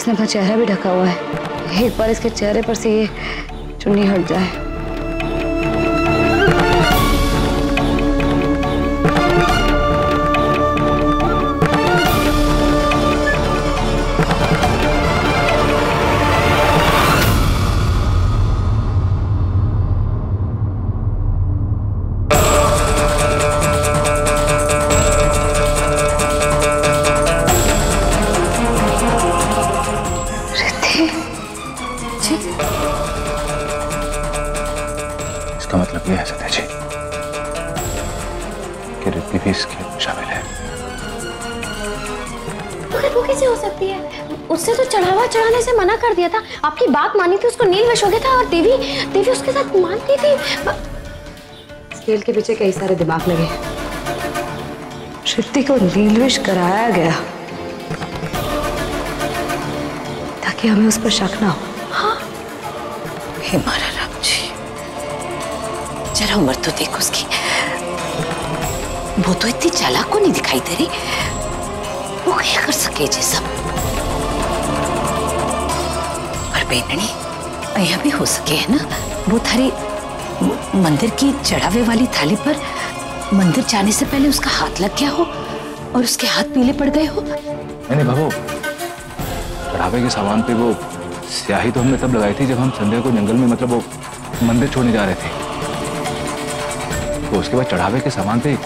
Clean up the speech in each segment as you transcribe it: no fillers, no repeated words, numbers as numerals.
इसने अपना चेहरा भी ढका हुआ है। एक बार इसके चेहरे पर से ये चुन्नी हट जाए। इसका मतलब यह है सत्या जी कि रिद्धि भी इसके शामिल है। तो वो कैसे हो सकती है? उससे तो चढ़ावा चढ़ाने से मना कर दिया था। आपकी बात मानी थी, उसको नीलवश हो गया था और देवी उसके साथ मानती थी। खेल के पीछे कई सारे दिमाग लगे। रिद्धि को नीलवश कराया गया ताकि हमें उस पर शक ना हो। हाँ, हे मारा राम जी, जरा उम्र तो देख उसकी। वो तो इतनी चालाक को नहीं दिखाई दे रही। वो क्या कर सके जी सब। पर बेननी यह भी हो सके है ना, वो थारी मंदिर की चढ़ावे वाली थाली पर मंदिर जाने से पहले उसका हाथ लग गया हो और उसके हाथ पीले पड़ गए हो। नहीं बाबू, चढ़ावे के सामान पे वो स्याही तो हमने तब लगाई थी जब हम संध्या को जंगल में, मतलब वो मंदिर छोड़ने जा रहे थे। तो उसके बाद चढ़ावे के सामान पे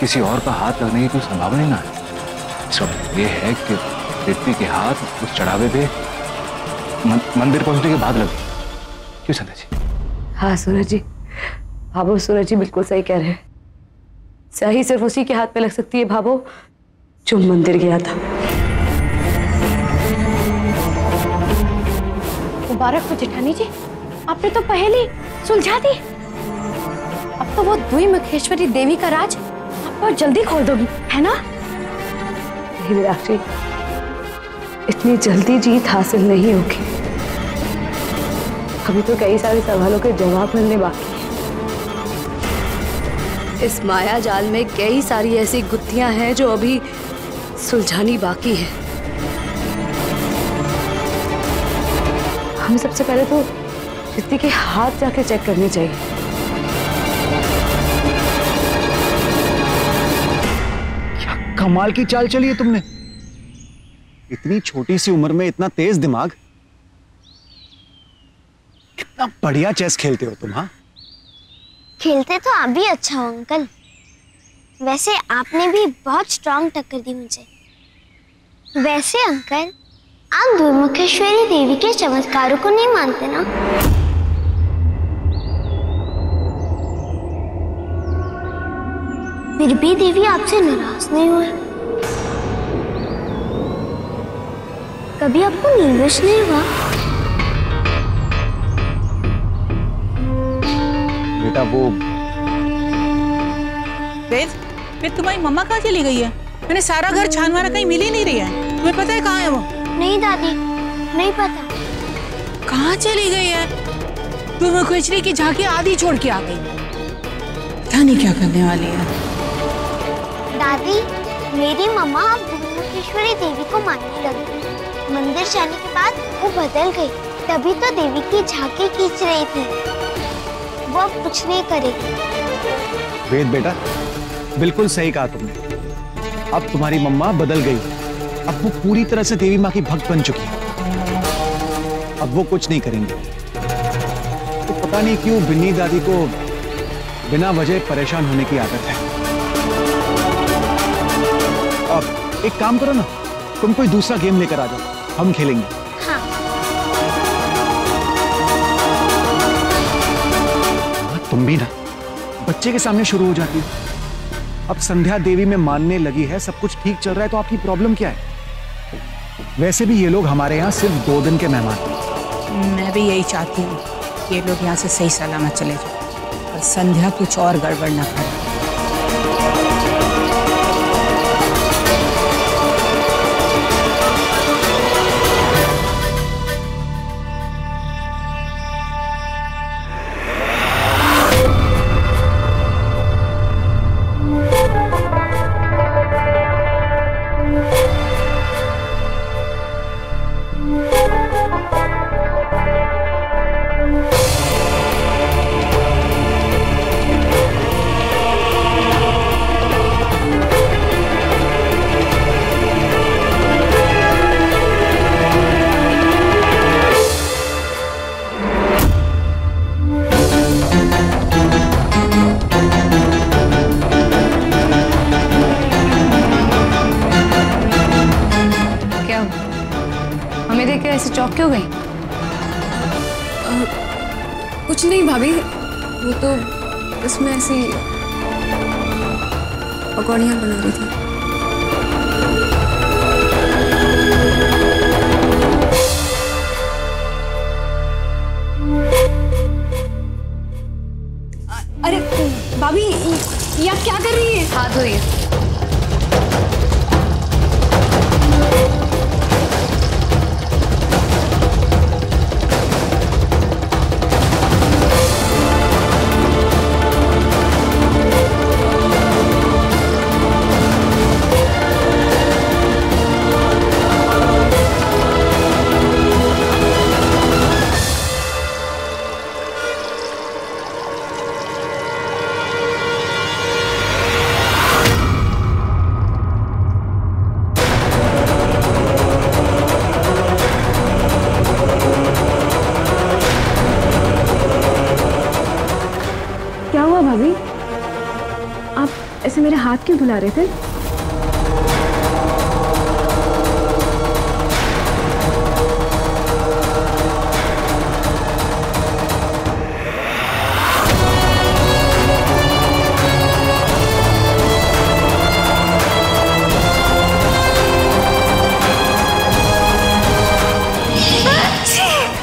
किसी और का हाथ लगने की कोई संभावना ही ना है। सब ये है कि रिद्धि के हाथ उस चढ़ावे पे मंदिर पहुंचने के बाद लगे। क्यों संध्या जी? हाँ सूरज जी, भाभो सूरज जी बिल्कुल सही कह रहे हैं। स्याही सिर्फ उसी के हाथ पे लग सकती है भाभो जो मंदिर गया था। मुबारक हो जेठानी जी, आपने तो पहले सुलझा दी। अब तो वो दुई मुखेश्वरी देवी का राज आप बहुत जल्दी खोल दोगी, है ना? नहीं मीनाक्षी, इतनी जल्दी जीत हासिल नहीं होगी। अभी तो कई सारे सवालों के जवाब मिलने बाकी हैं। इस माया जाल में कई सारी ऐसी गुत्थियां हैं जो अभी सुलझानी बाकी है। हमें सबसे पहले तो रिद्धि के हाथ जाके चेक करने चाहिए। क्या कमाल की चाल चली है तुमने। इतनी छोटी सी उम्र में इतना तेज दिमाग। कितना बढ़िया चेस खेलते हो तुम। हाँ, खेलते तो आप भी अच्छा हो अंकल। वैसे आपने भी बहुत स्ट्रांग टक्कर दी मुझे। वैसे अंकल, आप दुर्मुखेश्वरी देवी के चमत्कारों को नहीं मानते ना? फिर भी देवी आपसे नाराज नहीं हुए? कभी आपको नीलवश नहीं हुआ? बेटा वो फिर तुम्हारी मम्मा कहाँ चली गई है? मैंने सारा घर छान मारा, कहीं मिल ही नहीं रही है। तुम्हें पता है कहाँ है वो? नहीं दादी, नहीं पता। कहाँ चली गई है? दुर्मुखेश्वरी की झांकी आधी छोड़ के आ गई। पता नहीं क्या करने वाली है। दादी, मेरी मम्मा अब दुर्मुखेश्वरी देवी को मानने लगी। मंदिर जाने के बाद वो बदल गई। तभी तो देवी की झांकी खींच रही थी। वो अब कुछ नहीं करेगी। वेद बेटा, बिल्कुल सही कहा तुमने। अब तुम्हारी मम्मा बदल गई। अब वो पूरी तरह से देवी माँ की भक्त बन चुकी है। अब वो कुछ नहीं करेंगे। तो पता नहीं क्यों बिन्नी दादी को बिना वजह परेशान होने की आदत है। अब एक काम करो ना, तुम कोई दूसरा गेम लेकर आ जाओ, हम खेलेंगे। हाँ। तुम भी ना बच्चे के सामने शुरू हो जाती हो। अब संध्या देवी में मानने लगी है, सब कुछ ठीक चल रहा है, तो आपकी प्रॉब्लम क्या है? वैसे भी ये लोग हमारे यहाँ सिर्फ 2 दिन के मेहमान हैं। मैं भी यही चाहती हूँ कि ये लोग यहाँ से सही सलामत चले जाए और संध्या कुछ और गड़बड़ ना करे। चौंक क्यों गई? कुछ नहीं भाभी, वो तो इसमें ऐसी पकौड़ियाँ बना रही थी। अरे भाभी, ये आप क्या कर रही है? हाथ धोइए। क्या हुआ भाभी? आप ऐसे मेरे हाथ क्यों धुला रहे थे?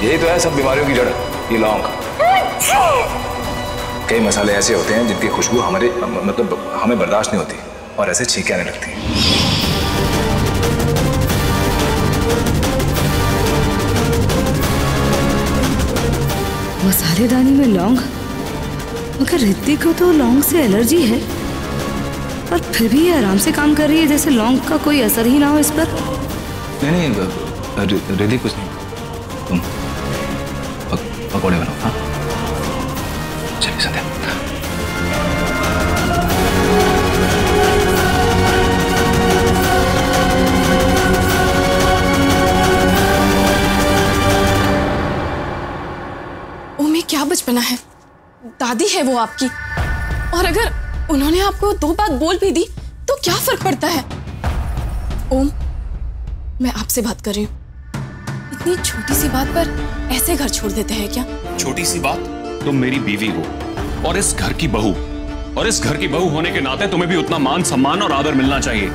यही तो है सब बीमारियों की जड़, ये लौंग। कई मसाले ऐसे होते हैं जिनकी खुशबू हमें बर्दाश्त नहीं होती और ऐसे छींकें आने लगती हैं। मसालेदानी में लौंग? मगर ऋतिक को तो लौंग से एलर्जी है, और फिर भी ये आराम से काम कर रही है जैसे लौंग का कोई असर ही ना हो इस पर। नहीं ऋतिक कुछ नहीं, तुम पकौड़े बनाओ। हाँ चलिए संध्या। ओमे क्या बचपना है, दादी है वो आपकी, और अगर उन्होंने आपको दो बात बोल भी दी तो क्या फर्क पड़ता है? ओम, मैं आपसे बात कर रही हूँ। इतनी छोटी सी बात पर ऐसे घर छोड़ देते हैं क्या? छोटी सी बात? तुम मेरी बीवी हो और इस घर की बहू, और इस घर की बहू होने के नाते तुम्हें भी उतना मान सम्मान और आदर मिलना चाहिए।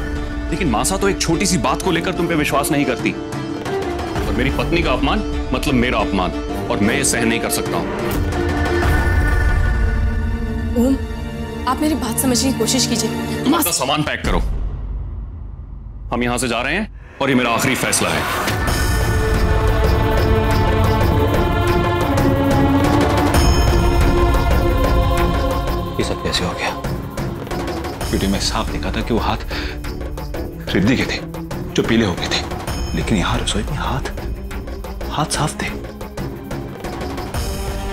लेकिन मासा तो एक छोटी सी बात को लेकर तुम पे विश्वास नहीं करती, और मेरी पत्नी का अपमान मतलब मेरा अपमान, और मैं ये सहन नहीं कर सकता हूं। ओम, आप मेरी बात समझने की कोशिश कीजिए। तुम अपना सामान पैक करो, हम यहां से जा रहे हैं और ये मेरा आखिरी फैसला है। ये सब कैसे हो गया? वीडियो में साफ दिखा था कि वो हाथ रिद्धि के थे जो पीले हो गए थे, लेकिन यहां रसोई में हाथ साफ थे।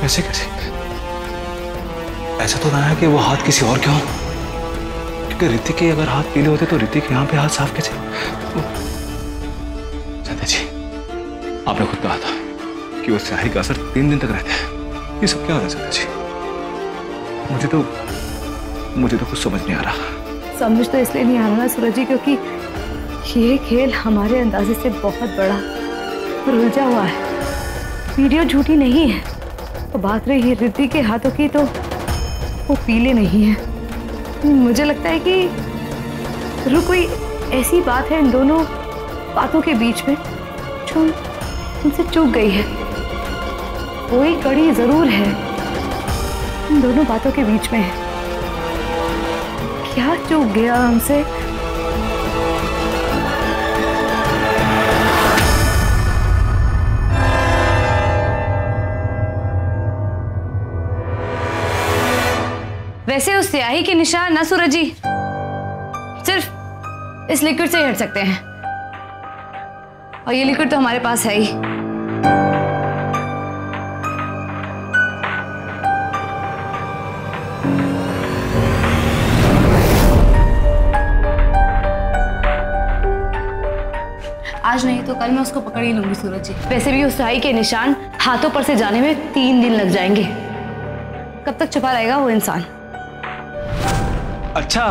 ऐसे कैसे? ऐसा तो ना है कि वो हाथ किसी और के हों, क्योंकि ऋतिक के अगर हाथ पीले होते तो ऋतिक यहाँ पे हाथ साफ कैसे? संध्या जी, आपने खुद कहा था कि उस स्याही का असर 3 दिन तक रहता है। ये सब क्या हो रहा है संध्या जी? मुझे तो कुछ समझ नहीं आ रहा। समझ तो इसलिए नहीं आ रहा सूरज जी, क्योंकि ये खेल हमारे अंदाजे से बहुत बड़ा और उलझा हुआ है। वीडियो झूठी नहीं है, तो बात रही है रिद्धि के हाथों की, तो वो पीले नहीं है। मुझे लगता है कि कोई ऐसी बात है इन दोनों बातों के बीच में जो उनसे चूक गई है। कोई कड़ी जरूर है इन दोनों बातों के बीच में। क्या चूक गया हमसे? वैसे उस स्याही के निशान ना सूरज जी सिर्फ इस लिक्विड से ही हट सकते हैं, और ये लिक्विड तो हमारे पास है ही। आज नहीं तो कल मैं उसको पकड़ ही लूंगी सूरज जी। वैसे भी उस स्याही के निशान हाथों पर से जाने में 3 दिन लग जाएंगे। कब तक छुपा रहेगा वो इंसान? अच्छा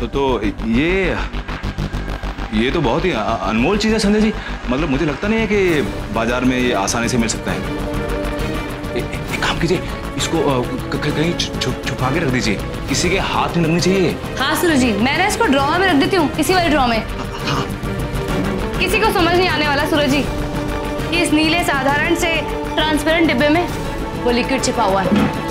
तो ये ये तो बहुत ही अनमोल चीज है संजय जी। मतलब मुझे लगता नहीं है कि बाजार में ये आसानी से मिल सकता है। एक काम कीजिए, इसको कहीं छुपा के रख दीजिए, किसी के हाथ नहीं लगनी चाहिए। हाँ सूरज जी, मैंने इसको ड्रॉ में रख देती हूँ, इसी वाले ड्रॉ में। किसी को समझ नहीं आने वाला सूरज जी कि इस नीले साधारण से ट्रांसपेरेंट डिब्बे में वो लिक्विड छिपा हुआ है।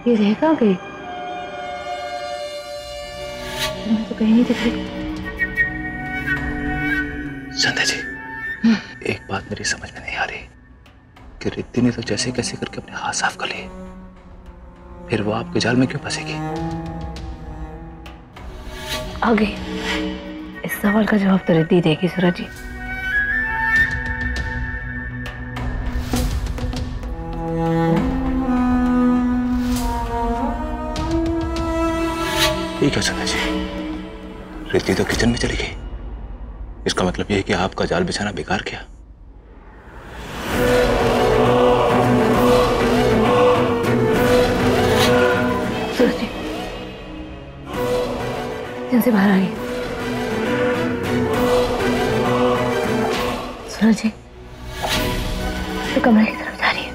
ये रह कहाँ गई? मैं तो कहीं नहीं दिख रही। संध्या जी, एक बात मेरी समझ में नहीं आ रही कि रिद्धि ने तो जैसे कैसे करके अपने हाथ साफ कर लिए, फिर वो आपके जाल में क्यों फंसेगी? आ गई। इस सवाल का जवाब तो रिद्धि देगी सूरज जी। ठीक है संध्या जी, रिद्धि तो किचन में चली गई, इसका मतलब यह है कि आपका जाल बिछाना बेकार किया। सूरज जी, किचन से बाहर आ गई। सूरज जी तो कमरे की तरफ जा रही है।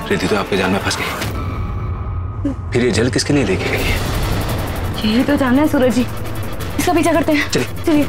रिद्धि तो आपके जाल में फंस गई, फिर ये जल किसके लिए लेके गई है? यही तो जानना है सूरज जी, इसका पीछा करते हैं। चलिए चलिए।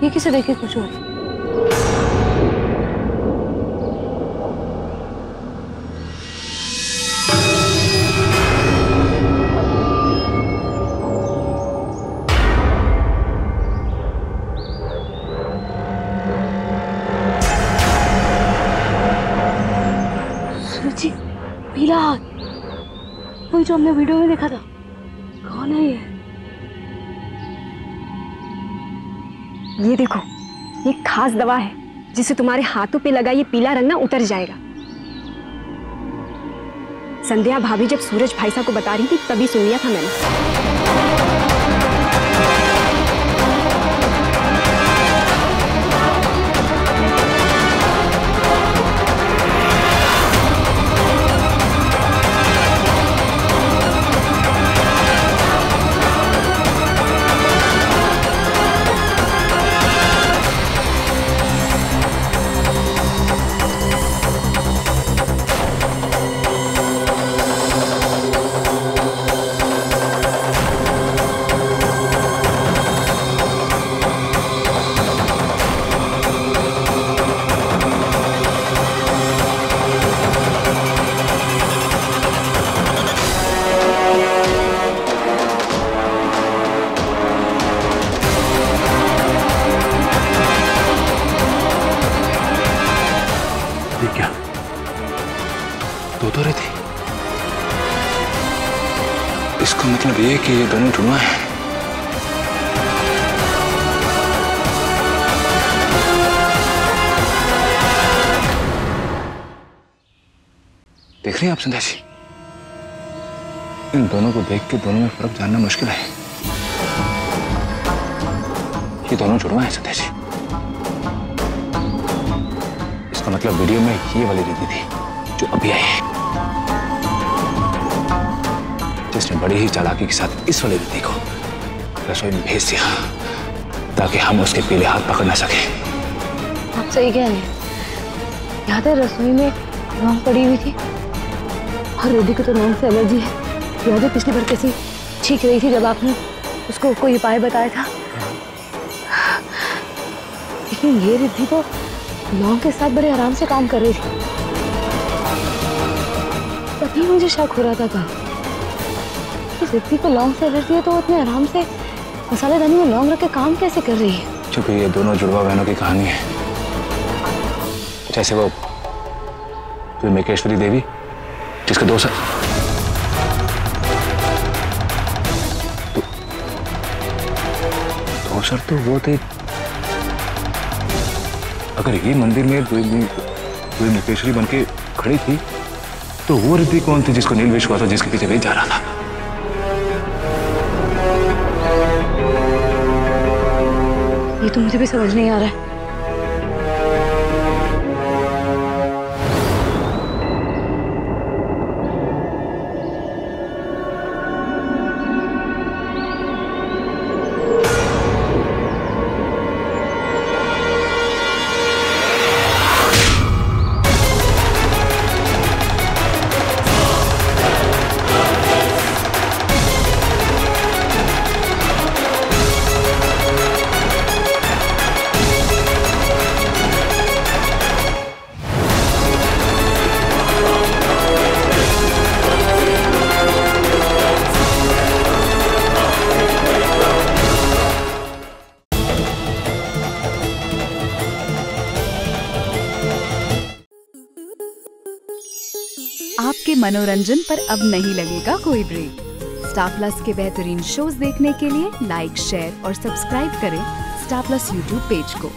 ये किसे देख के खुश हो रही? सूरज, पीला हाथ, वही जो हमने वीडियो में देखा था। कौन है ये? ये देखो, ये खास दवा है जिसे तुम्हारे हाथों पे लगा ये पीला रंग ना उतर जाएगा। संध्या भाभी जब सूरज भाई साहब को बता रही थी तभी सुन लिया था मैंने। क्या दो रहे थे? इसका मतलब ये कि ये दोनों जुड़वा है। देख रही हैं आप संध्या जी, इन दोनों को देख के दोनों में फर्क जानना मुश्किल है। ये दोनों जुड़वा है संध्या जी। इसका मतलब वीडियो में ये वाली रिद्धि थी जो अभी आई है, जिसने बड़ी ही चालाकी के साथ इस वाली रिद्धि को रसोई में भेज दिया ताकि हम उसके पीले हाथ पकड़ ना सके। आप सही कह रहे हैं। याद है रसोई में लौंग पड़ी हुई थी और रिद्धि को तो लौंग से एलर्जी है। याद है पिछली बार कैसी छींक रही थी जब आपने उसको कोई उपाय बताया था। लेकिन ये रिद्धि तो लौंग के साथ बड़े आराम से काम कर रही थी। तभी मुझे शक हो रहा था कि रिद्धि को लौंग से एलर्जी है तो वो इतने आराम से मसालेदानी में लौंग रख के काम कैसे कर रही है। चूंकि ये दोनों जुड़वा बहनों की कहानी है, जैसे वो त्रिमेकेश्वरी देवी जिसके दो सर तो वो थे। अगर ये मंदिर में त्रिमेकेश्वरी बन के खड़ी थी तो वो रिद्धि कौन थी जिसको नीलवेश हुआ था, जिसके पीछे भेज जा रहा था? ये तो मुझे भी समझ नहीं आ रहा है। आपके मनोरंजन पर अब नहीं लगेगा कोई ब्रेक। स्टार प्लस के बेहतरीन शोज देखने के लिए लाइक, शेयर और सब्सक्राइब करें स्टार प्लस यूट्यूब पेज को।